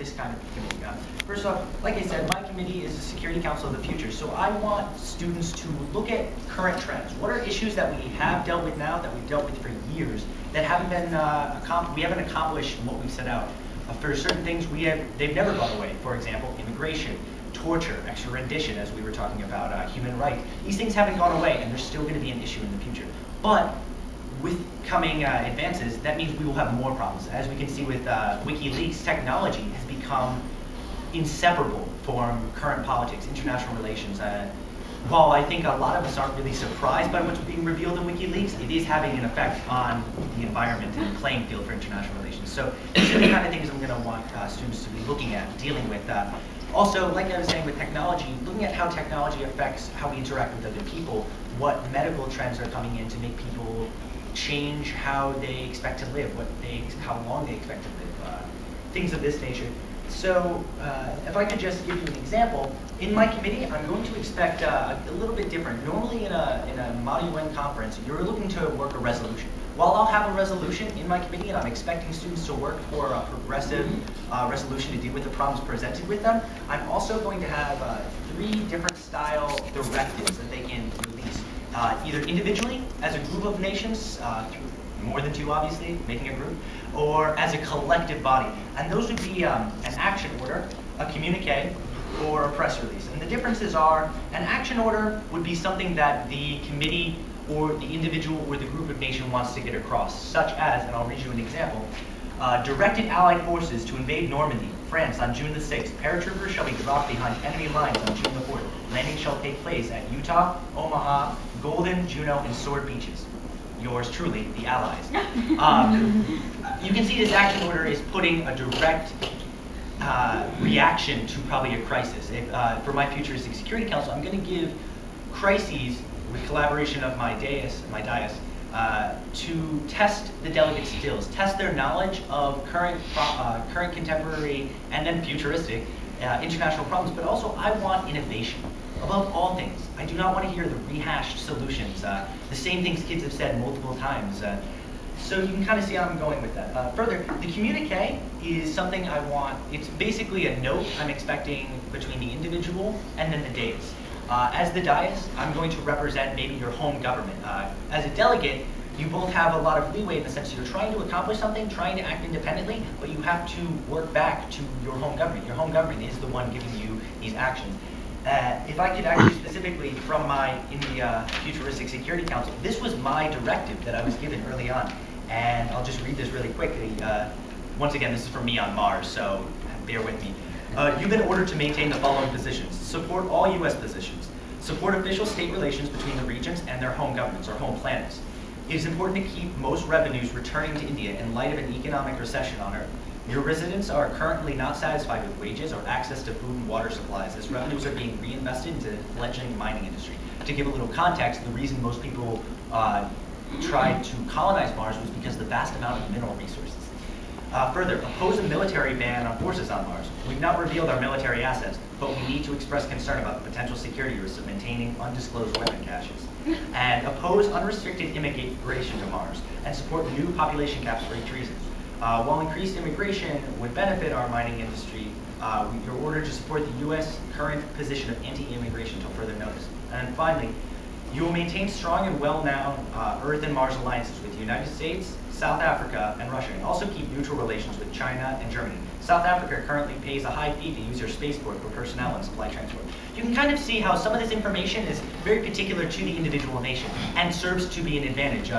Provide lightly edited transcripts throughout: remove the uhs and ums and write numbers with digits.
this kind of committee. First off, like I said, my committee is the Security Council of the Future, so I want students to look at current trends. What are issues that we have dealt with now, that we've dealt with for years, that haven't been we haven't accomplished what we've set out. For certain things, they've never gone away. For example, immigration, torture, extradition, as we were talking about, human rights. These things haven't gone away, and they're still going to be an issue in the future. But with coming advances, that means we will have more problems. As we can see with WikiLeaks, technology has become inseparable from current politics, international relations. While I think a lot of us aren't really surprised by what's being revealed in WikiLeaks, it is having an effect on the environment and the playing field for international relations. So these are the kind of things I'm going to want students to be looking at, dealing with. Also, like I was saying with technology, looking at how technology affects how we interact with other people, what medical trends are coming in to make people change how they expect to live, how long they expect to live, things of this nature. So if I could just give you an example, in my committee, I'm going to expect a little bit different. Normally in a Model UN conference, you're looking to work a resolution. While I'll have a resolution in my committee and I'm expecting students to work for a progressive resolution to deal with the problems presented with them, I'm also going to have 3 different style directives that they can release. Either individually, as a group of nations, more than 2 obviously, making a group, or as a collective body. And those would be an action order, a communique, or a press release. And the differences are, an action order would be something that the committee or the individual or the group of nation wants to get across, such as, and I'll read you an example, directed Allied forces to invade Normandy, France on June the 6th. Paratroopers shall be dropped behind enemy lines on June the 4th. Landing shall take place at Utah, Omaha, Golden, Juneau, and Sword Beaches. Yours truly, the Allies. You can see this action order is putting a direct reaction to probably a crisis. For my Futuristic Security Council, I'm going to give crises, with collaboration of my dais, to test the delegates' skills, test their knowledge of current contemporary, and then futuristic international problems. But also, I want innovation. Above all things, I do not want to hear the rehashed solutions, the same things kids have said multiple times. So you can kind of see how I'm going with that. Further, the communique is something I want. It's basically a note I'm expecting between the individual and then the dais. As the dais, I'm going to represent maybe your home government. As a delegate, you both have a lot of leeway in the sense that you're trying to accomplish something, trying to act independently, but you have to work back to your home government. Your home government is the one giving you these actions. If I could actually specifically from in the Futuristic Security Council, this was my directive that I was given early on. And I'll just read this really quickly. Once again, this is from me on Mars, so bear with me. You've been ordered to maintain the following positions. Support all U.S. positions. Support official state relations between the regions and their home governments or home planets. It is important to keep most revenues returning to India in light of an economic recession on Earth. Your residents are currently not satisfied with wages or access to food and water supplies, as revenues are being reinvested into the fledgling mining industry. To give a little context, the reason most people tried to colonize Mars was because of the vast amount of mineral resources. Further, oppose a military ban on forces on Mars. We've not revealed our military assets, but we need to express concern about the potential security risks of maintaining undisclosed weapon caches. And oppose unrestricted immigration to Mars, and support new population caps for each reason. While increased immigration would benefit our mining industry, you're ordered to support the U.S. current position of anti-immigration until further notice. And finally, you will maintain strong and well-known Earth and Mars alliances with the United States, South Africa, and Russia, and also keep neutral relations with China and Germany. South Africa currently pays a high fee to use your spaceport for personnel and supply transport. You can kind of see how some of this information is very particular to the individual nation and serves to be an advantage.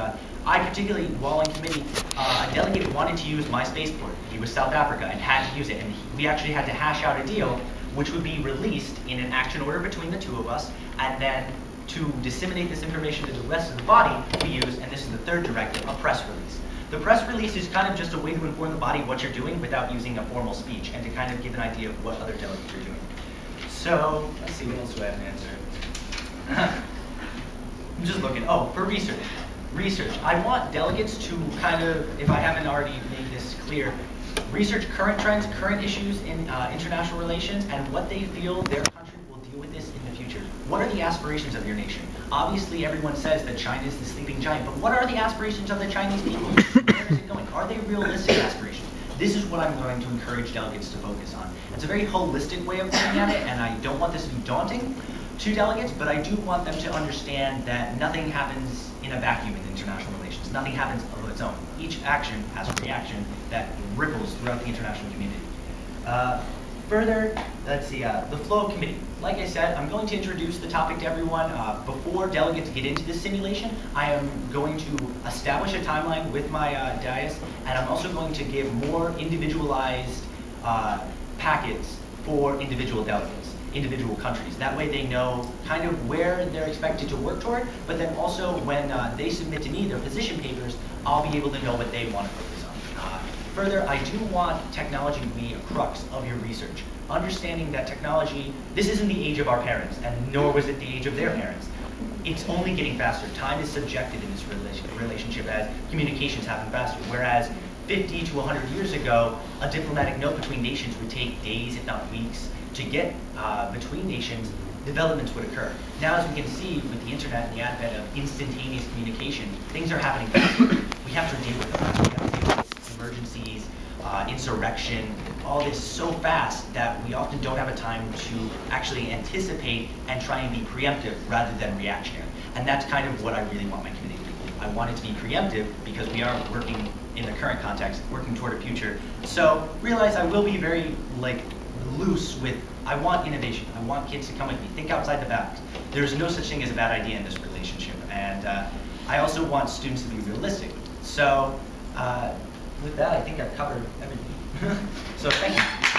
I particularly, while in committee, a delegate wanted to use my spaceport. He was South Africa and had to use it, and we actually had to hash out a deal which would be released in an action order between the 2 of us, and then to disseminate this information to the rest of the body, we use, and this is the 3rd directive, a press release. The press release is kind of just a way to inform the body what you're doing without using a formal speech and to kind of give an idea of what other delegates are doing. So, let's see, what else do I have to answer? I'm just looking. Oh, for research. Research. I want delegates to kind of, if I haven't already made this clear, research current trends, current issues in international relations, and what they feel their country will deal with this in the future. What are the aspirations of your nation? Obviously, everyone says that China is the sleeping giant, but what are the aspirations of the Chinese people? Where is it going? Are they realistic aspirations? This is what I'm going to encourage delegates to focus on. It's a very holistic way of looking at it, and I don't want this to be daunting to delegates, but I do want them to understand that nothing happens in a vacuum in international relations. Nothing happens of its own. Each action has a reaction that ripples throughout the international community. Further, let's see, the flow of committee. Like I said, I'm going to introduce the topic to everyone. Before delegates get into this simulation, I am going to establish a timeline with my dais, and I'm also going to give more individualized packets for individual delegates, individual countries. That way they know kind of where they're expected to work toward, but then also when they submit to me their position papers, I'll be able to know what they want to focus on. Further, I do want technology to be a crux of your research. Understanding that technology, this isn't the age of our parents, and nor was it the age of their parents. It's only getting faster. Time is subjected in this relationship as communications happen faster. Whereas 50 to 100 years ago, a diplomatic note between nations would take days, if not weeks, to get between nations. Developments would occur. Now, as we can see with the internet and the advent of instantaneous communication, things are happening faster. We have to deal with them. We have to deal with emergencies, insurrection, all this so fast that we often don't have a time to actually anticipate and try and be preemptive rather than reactionary. And that's kind of what I really want my committee to do. I want it to be preemptive because we are working in the current context, working toward a future. So realize I will be very loose with, I want innovation. I want kids to come with me, think outside the box. There's no such thing as a bad idea in this relationship. And I also want students to be realistic. So with that, I think I've covered everything. So thank you.